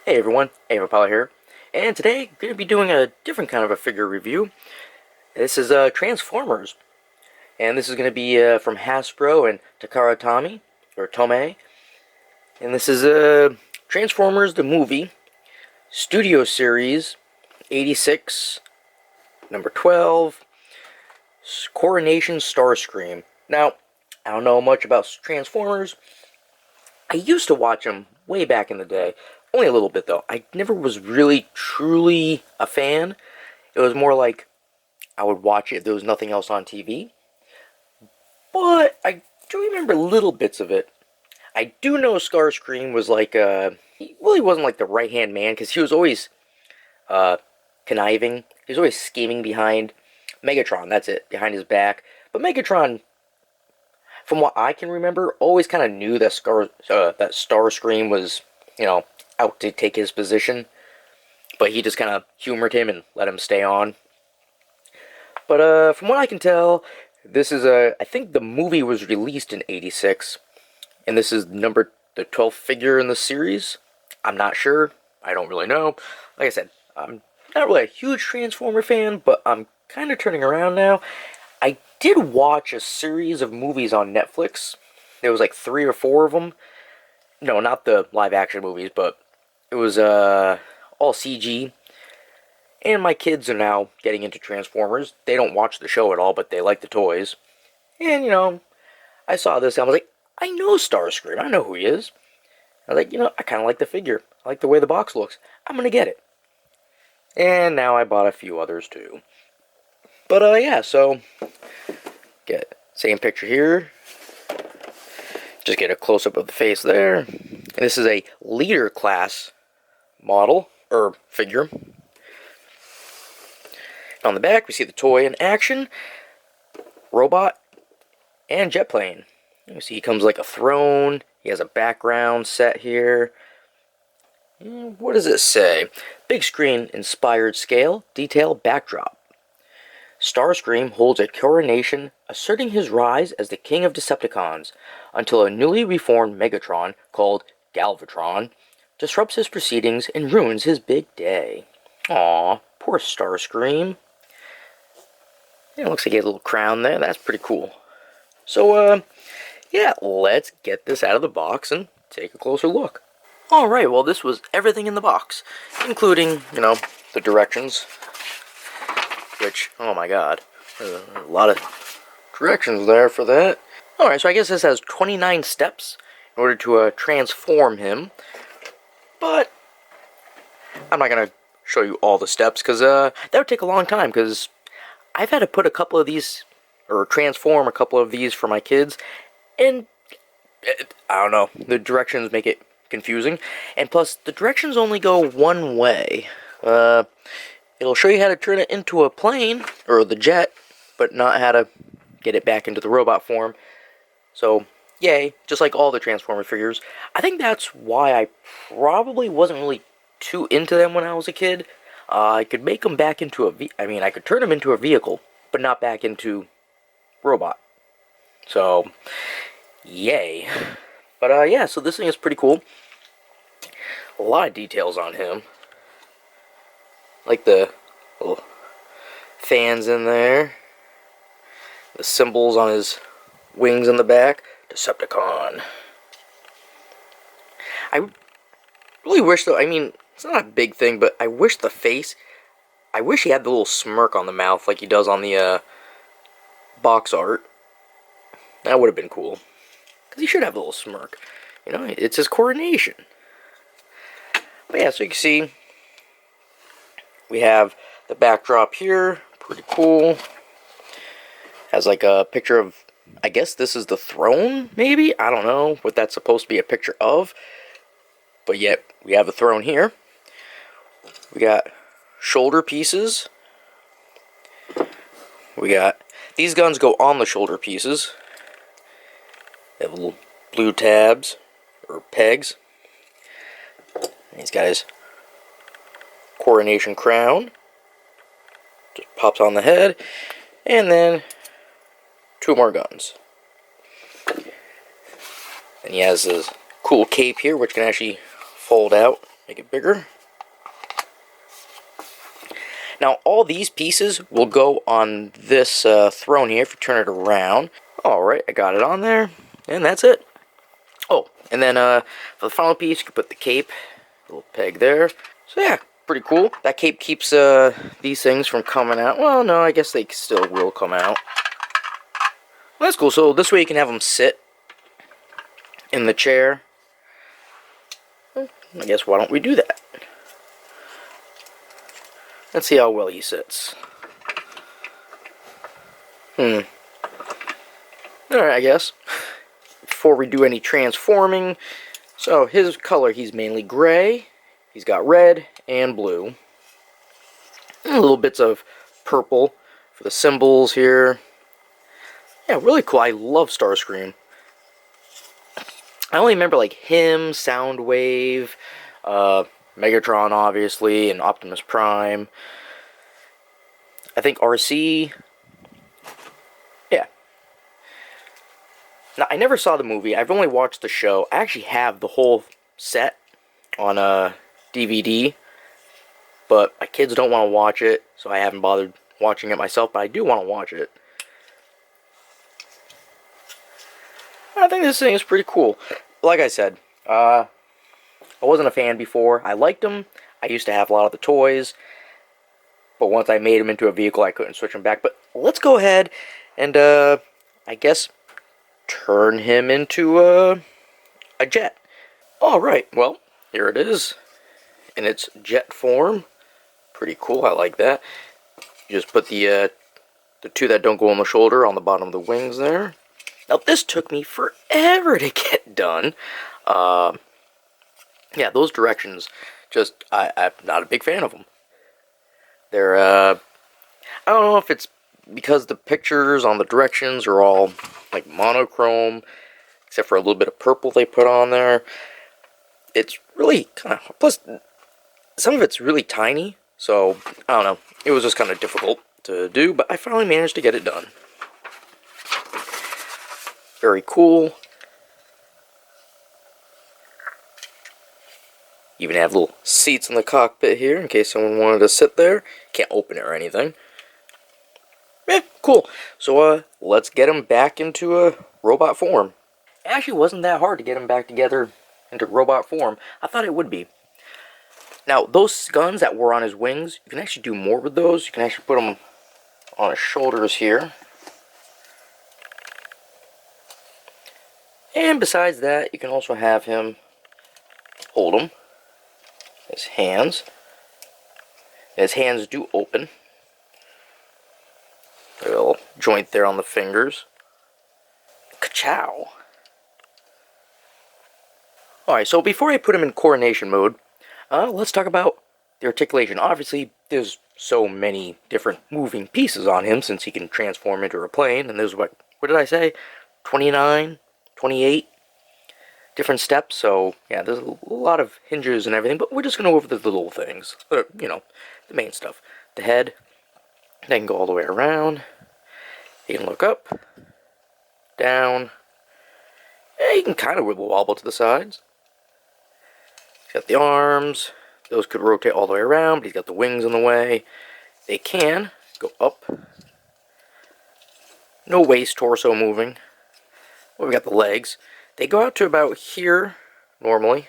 Hey everyone, Apollo here, and today I'm going to be doing a different kind of a figure review. This is Transformers, and this is going to be from Hasbro and Takara Tomy, or Tomei, and this is Transformers the movie, Studio Series, 86, number 12, Coronation Starscream. Now, I don't know much about Transformers. I used to watch them way back in the day. Only a little bit, though. I never was really, truly a fan. It was more like I would watch it if there was nothing else on TV. But I do remember little bits of it. I do know Starscream was like, he really wasn't like the right-hand man, because he was always conniving. He was always scheming behind Megatron, that's it, behind his back. But Megatron, from what I can remember, always kind of knew that Starscream was, out to take his position. But he just kind of humored him and let him stay on. But from what I can tell, this is I think the movie was released in '86, and this is the 12th figure in the series. I'm not sure. I don't really know. Like I said, I'm not really a huge Transformer fan, but I'm kind of turning around now. I did watch a series of movies on Netflix. There was like 3 or 4 of them. No, not the live action movies, but it was all CG. And my kids are now getting into Transformers. They don't watch the show at all, but they like the toys. And, I saw this and I was like, I know Starscream. I know who he is. I was like, I kind of like the figure. I like the way the box looks. I'm going to get it. And now I bought a few others too. But, yeah, so, get same picture here. Just get a close-up of the face there. And this is a leader class model, or figure. On the back, we see the toy in action, robot, and jet plane. You see he comes like a throne. He has a background set here. What does it say? Big screen inspired scale, detail, backdrop. Starscream holds a coronation, asserting his rise as the king of Decepticons, until a newly reformed Megatron, called Galvatron, disrupts his proceedings and ruins his big day. Aw, poor Starscream. Yeah, it looks like he has a little crown there. That's pretty cool. So, yeah, let's get this out of the box and take a closer look. Alright, well, this was everything in the box, including, the directions. Which, oh my god, there's a lot of directions there for that. Alright, so I guess this has 29 steps in order to transform him. But I'm not going to show you all the steps, because that would take a long time, because I've had to put a couple of these, or transform a couple of these for my kids, and I don't know, the directions make it confusing, and plus, the directions only go one way. It'll show you how to turn it into a plane, or the jet, but not how to get it back into the robot form. So, yay, just like all the Transformer figures. I think that's why I probably wasn't really too into them when I was a kid. I could make them back into I could turn them into a vehicle, but not back into robot. So, yay. But, yeah, so this thing is pretty cool. A lot of details on him. Like the little fans in there. The symbols on his wings in the back. Decepticon. I really wish, though, it's not a big thing, but I wish the face, I wish he had the little smirk on the mouth like he does on the box art. That would have been cool. Because he should have a little smirk. It's his coronation. But yeah, so you can see, we have the backdrop here. Pretty cool. Has like a picture of, I guess this is the throne, maybe? I don't know what that's supposed to be a picture of. But yet, we have the throne here. We got shoulder pieces. We got, these guns go on the shoulder pieces. They have little blue tabs, or pegs. And he's got his coronation crown. Just pops on the head. And then 2 more guns. And he has his cool cape here, which can actually fold out Make it bigger. Now, all these pieces will go on this throne here if you turn it around. Alright, I got it on there, and that's it. Oh, and then for the final piece, you can put the cape, little peg there. So yeah, pretty cool. That cape keeps these things from coming out. Well, no, I guess they still will come out. Well, that's cool. So this way you can have them sit in the chair. Well, I guess why don't we do that? Let's see how well he sits. Alright, I guess. Before we do any transforming, so his color, he's mainly gray. He's got red and blue. And little bits of purple for the symbols here. Yeah, really cool. I love Starscream. I only remember like him, Soundwave, Megatron obviously, and Optimus Prime. I think RC. Yeah. Now, I never saw the movie. I've only watched the show. I actually have the whole set on DVD, but my kids don't want to watch it, so I haven't bothered watching it myself, but I do want to watch it. I think this thing is pretty cool. Like I said, I wasn't a fan before. I liked them. I used to have a lot of the toys, but once I made them into a vehicle, I couldn't switch them back. But let's go ahead and, I guess, turn him into a jet. Alright, well, here it is in its jet form. Pretty cool, I like that. You just put the two that don't go on the shoulder on the bottom of the wings there. Now, this took me forever to get done. Yeah, those directions, just, I'm not a big fan of them. They're, I don't know if it's because the pictures on the directions are all, like, monochrome, except for a little bit of purple they put on there. It's really kind of, plus, some of it's really tiny, so, I don't know, it was just kind of difficult to do, but I finally managed to get it done. Very cool. Even have little seats in the cockpit here, in case someone wanted to sit there. Can't open it or anything. Yeah, cool. So, let's get him back into a robot form. It actually wasn't that hard to get him back together into robot form. I thought it would be. Now, those guns that were on his wings, you can actually do more with those. You can actually put them on his shoulders here. And besides that, you can also have him hold them. His hands. And his hands do open. A little joint there on the fingers. Ka-chow. Alright, so before I put him in coronation mode, let's talk about the articulation. Obviously, there's so many different moving pieces on him since he can transform into a plane. And there's, what did I say? 29, 28 different steps. So, yeah, there's a lot of hinges and everything. But we're just going to go over the little things. You know, the main stuff. The head. They can go all the way around. You can look up. Down. Yeah, you can kind of wibble wobble to the sides. He's got the arms. Those could rotate all the way around, but he's got the wings in the way. They can go up. No waist, torso moving. Well, we got the legs. They go out to about here, normally.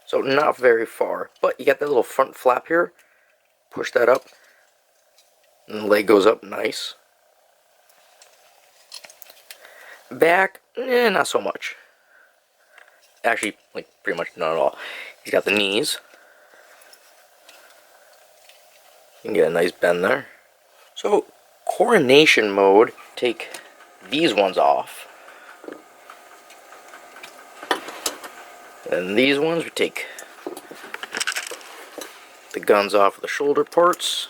So not very far. But you got that little front flap here. Push that up. And the leg goes up nice. Back, not so much. Actually, like, pretty much not at all. He's got the knees. You can get a nice bend there. So, coronation mode, take these ones off. And these ones, we take the guns off of the shoulder parts.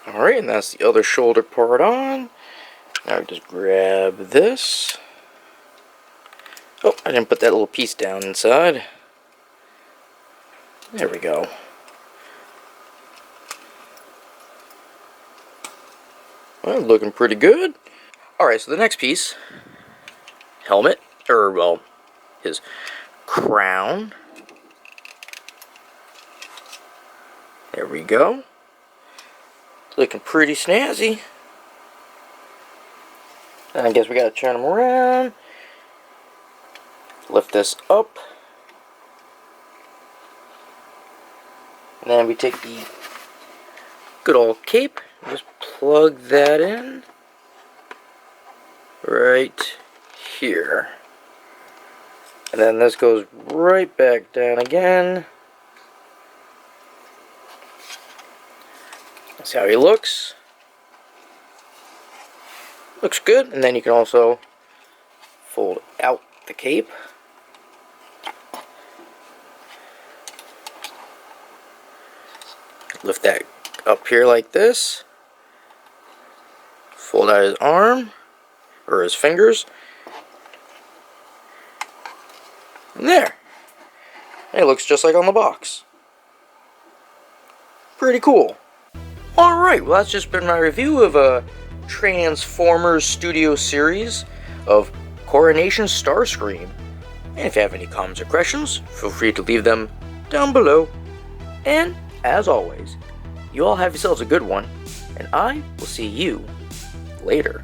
Alright, and that's the other shoulder part on. Now we just grab this. Oh, I didn't put that little piece down inside. There we go. Well, looking pretty good. Alright, so the next piece. Helmet. Or, well, his crown. There we go. Looking pretty snazzy. And I guess we gotta turn them around. Lift this up. And then we take the good old cape. Just plug that in. Right here. And then this goes right back down again. That's how he looks. Looks good. And then you can also fold out the cape. Lift that up here like this. Fold out his arm, or his fingers. And there. And it looks just like on the box. Pretty cool. Alright, well that's just been my review of a Transformers Studio series of Coronation Starscream. And if you have any comments or questions, feel free to leave them down below. And as always, you all have yourselves a good one, and I will see you later.